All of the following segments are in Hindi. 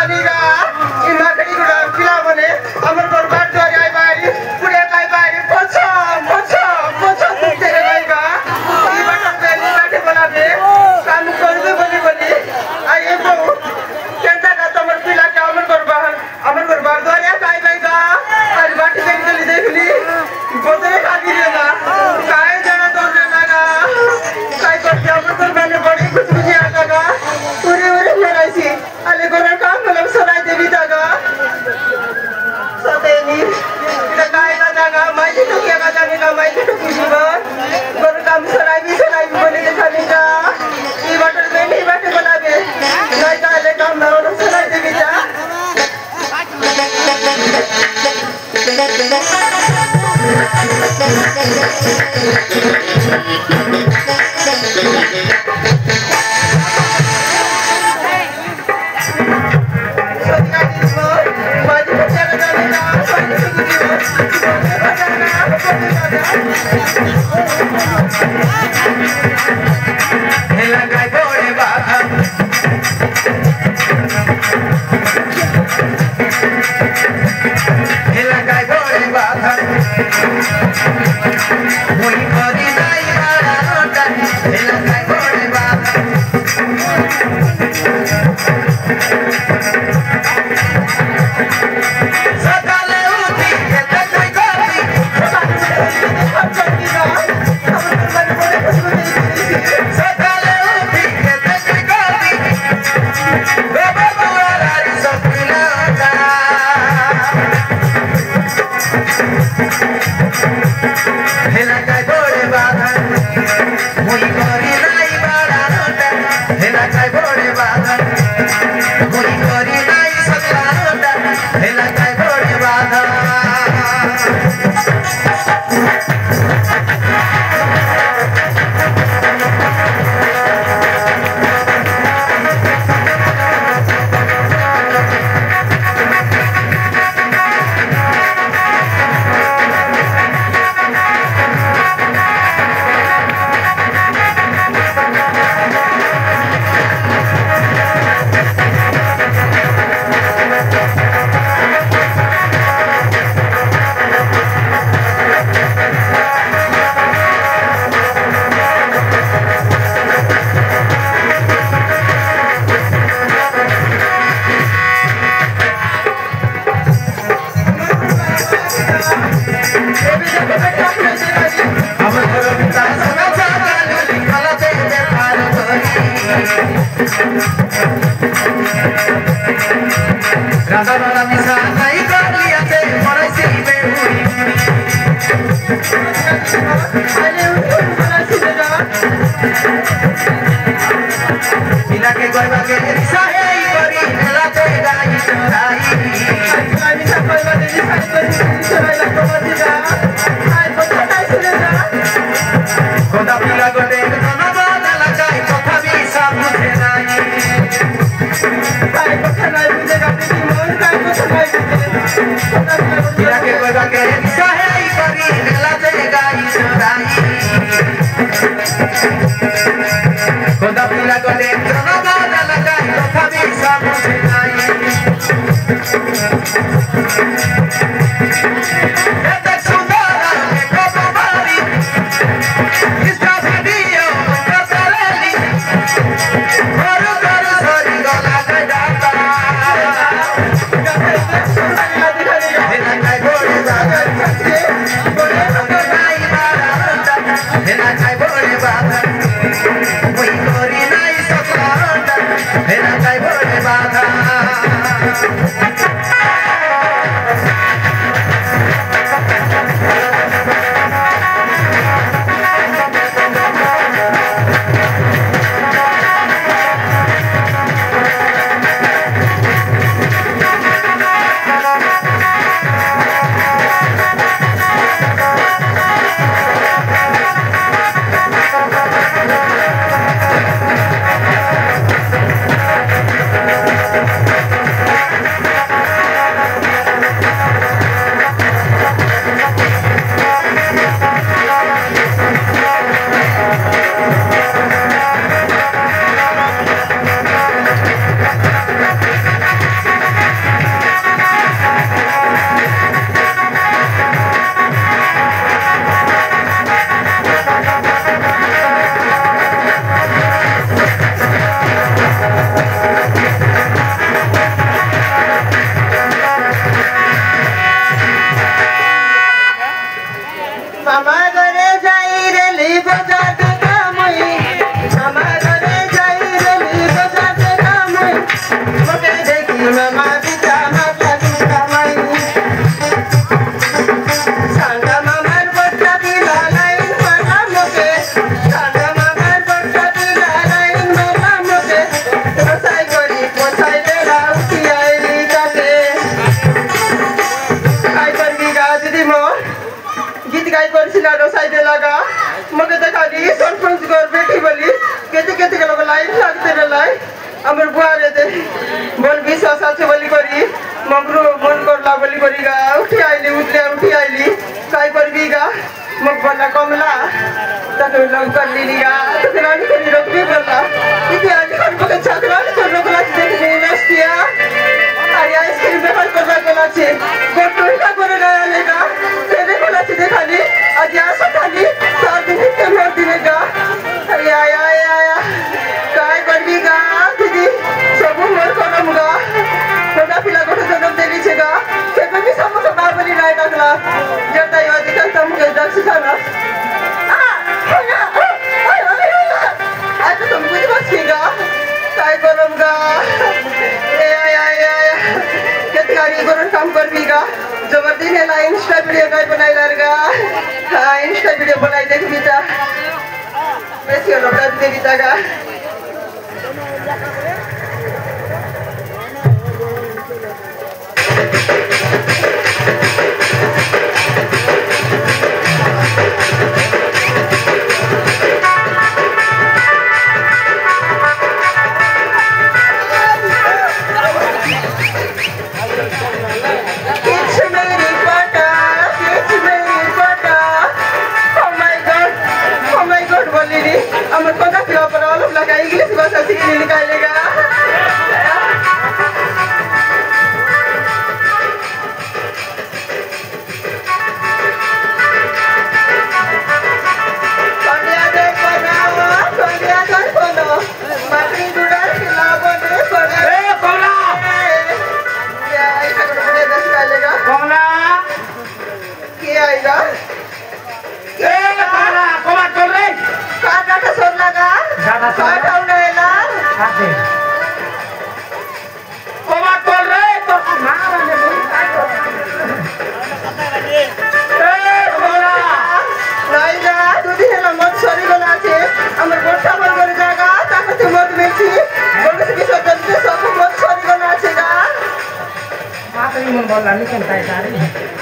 खालीगा इमा कहीं गुड़ा पिला बने अमर बर्बाद तो जाए बारी पूरे काय बारी पोछो पोछो पोछो तेरे भाईगा ये बटन पे बैठे बना दे काम कर दे बोली आइए तो केंद्र का तमर पिला क्या अमर बर्बाद तो जाए काय भाईगा आज बाटी देख चली देख ली बोतले खाली देगा काय जाना तो जाना का काय करते अमर बर्बाद ने बड़ी कुछ मुझे आता का पूरे मेरा सी अले गोरा काम मतलब सुनाई देवी दागा सतेनी इधर काय का दागा माइक तो क्या का जाने का माइक तो कुछ बार गोरा काम सुनाई भी बोले देखा नहीं का ये बटन में नहीं बैठे बना दे नहीं का ले काम ना वो सुनाई देवी जा मगरू मन करला बोली करीगा उठी आईली उठी आईली काय करबीगा मग बोला कमला तक लग कर लीगा तो रानी को रोकबी बोला इथे आली कर बघ छात्राने तो रोकला देखने नसतिया अरे आईस्क्रीम बेकार करबा गेला छे गोटोई का करे आलेगा तेरे बोला छे देखाली आज आसा खाली 4 दिन के मोर दिनेगा अरे आया काय करबीगा दीदी सब मोर करमगा छोटा पिला गोटे जन्म देली छेगा केबे भी समझ बाबली नाही टाकला जता यो दिखल तम के दक्ष खाना आज तुम कुछ बचेगा काय करमगा ए आया केतकारी करून काम करबीगा जबरदस्ती ने ला इंस्टा वीडियो काय बनाई लारगा हां इंस्टा वीडियो बनाई देख बीता बेसी लोग दे बीतागा अमर को ना पिला पर आलू लगा इंग्लिश भाषा सीख निकालेगा पंडिया दे कोनो माटी गुड़ा खिला बने कोना ए कोला क्या ऐसा को बड़े दस निकालेगा कोला क्या आएगा ए कोला कोमा चल रे काटा सोर लगा काटा उनेला आते कोमा तोल रे तो मारा ने बोली काटो ए बोला नहीं जा दुदी हेला मत सरी गला छे हमर गोठा बन करे जागा ताके ते मत बेची बोले से किस जल्दी सब मत सरी गला छेगा मातरी मन बोला निकल काय सारी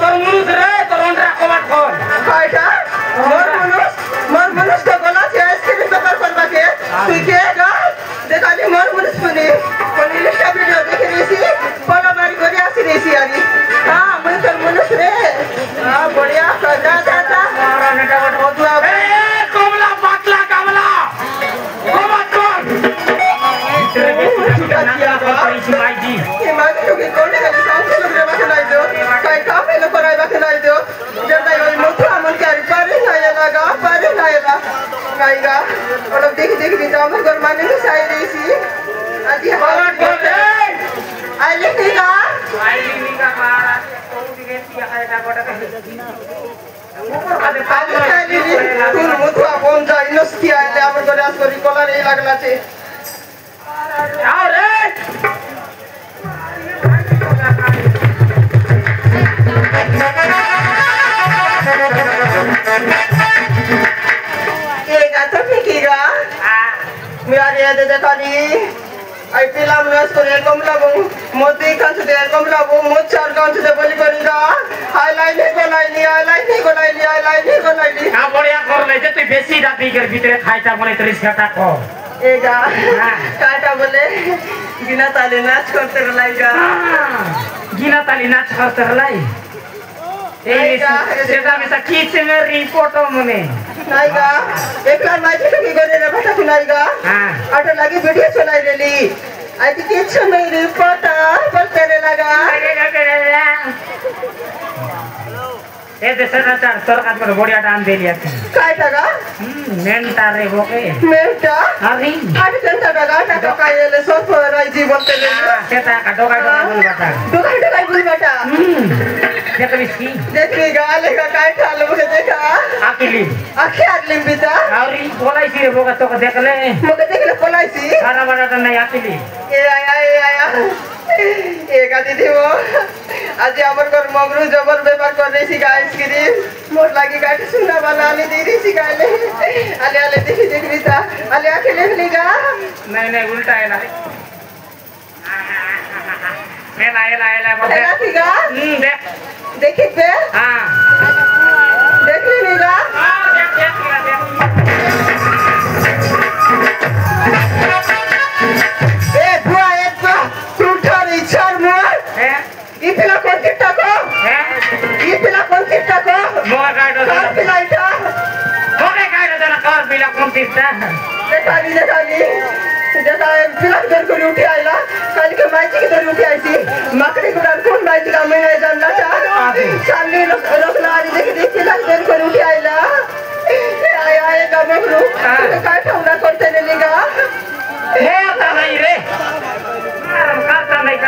तोर मुनुस रे तोर ओंडरा कोमा खोल काटा मोर मुनुस तो गला छे आइसक्रीम बेकार करबा के तू केगा देखाली मोर मुनुस पुनी कोनी लिस्ट वीडियो देख रही फॉलो मारी करी आसी रही आरी हां मैं तोर मुनुस रे हां बढ़िया जा मारा नेटा बट होतला ए कोमला पातला कमला कोमा कोन तेरे बेटी का किया पैसी माई जी ये मागी तो के कोने के साउंड से रे बाके लाई दो काय काम में कराई बाके लाई दो जदा यो मोथा मन के पारे ना येला काईगा और देख भी जाम कर माने के साई रही सी आज हां बोले आईली निगा मारा तो दिगेती आएगा गोटा का ऊपर खाली पानी आईली तू मुथवा कोन जा इनस्ती आले हमर गरास करी कलर ए लागला छे आओ रे मियारे दे देखाली आई पिलाम नस करे कमला बो मोती कांच दे कमला बो मोचार कांच दे बोली करिगा हाईलाइट को लाइनी हां बढ़िया कर ले जे तू बेसी राती कर भीतर खाइता मने 30 घंटा को एगा काटा बोले गिना ताले नाच करते रलाइगा गिना ताले नाच करते रलाई ए सेदा में खींच में रिपोर्ट मने नाइगा एकला माइक की गरे रे भाटा कुनाइगा हां आटा लगी वीडियो चलाई रेली आई थी किछ में रिपोर्ट बोलते रे लगा ए देशना चार सरकार पर बढ़िया दान दे लिया काय टाका मेंटा रे बोके मेंटा अरे आठ घंटा टाका तो कायले सोफ राईजी बोलते रे सेता का डोका बुल बाटा देख बिस्की देखिएगा लेगा काय ठाल मुझे देखा आखिली बिता और बोलाई सी रे बोका तो देख ले मुझे देख ले बोलाई सी खाना बनाता नहीं आखिली ए आया एका दीदी वो आज हमर घर मगरू जबर व्यापार कर रही सी आइसक्रीम मोर लागी गाठी सुना वाला आले दे रही सी गाले आले देखी देख रही था आले आके ले लेगा नहीं उल्टा है ना एला बोल देख देखी पे हां देख लेगा हां देख ए बुआ तू ठरी चार मोर ई पिला कौन किट्टा को ई पिला कौन किट्टा को मोगा काटो कौन पिला इटा मोगा काटो जना कार पिला कौन किट्टा देखा देखा पिला घर को उठी आइला कल के माइची के घर उठी आई थी मकड़ी को कौन माइची का मैं जानना चाह सामने लोग लारी देख पिला घर को उठी आइला आए का मगरू काय ठौना करते ने लिगा मोता नहीं रे काटा नहीं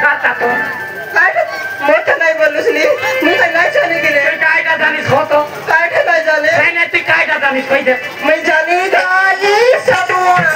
काटा तो काय मोठा नाही बोलूसली मी काय जाने गेले काय का जानिस हो तो काय नाही जाने नहीं तू काय का जानिस पहिले मैं जानी गाली सबुआ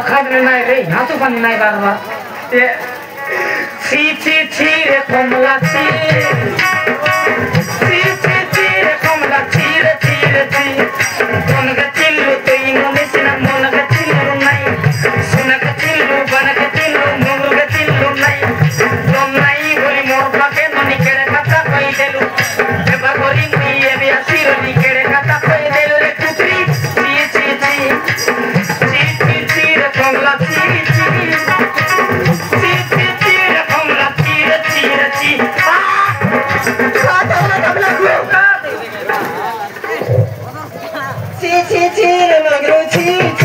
खाने नहीं रे यहाँ तो पानी नहीं बारवा ये ची रे कमला ची रे कमला ची मन का चिल्लू तो इन्होंने सिना मन का चिल्लू नहीं सुना का चिल्लू बना का चिल्लू मुंगू का चिल्लू नहीं तुम नहीं बोली मोर पाके मनी केरे खाता कोई देलू बेबा बोली मी ये भी आशीरो नी केरे खाता कोई देलू रे कुतरी ची रे कमला ची रे कमला ची ची रे मगरू ची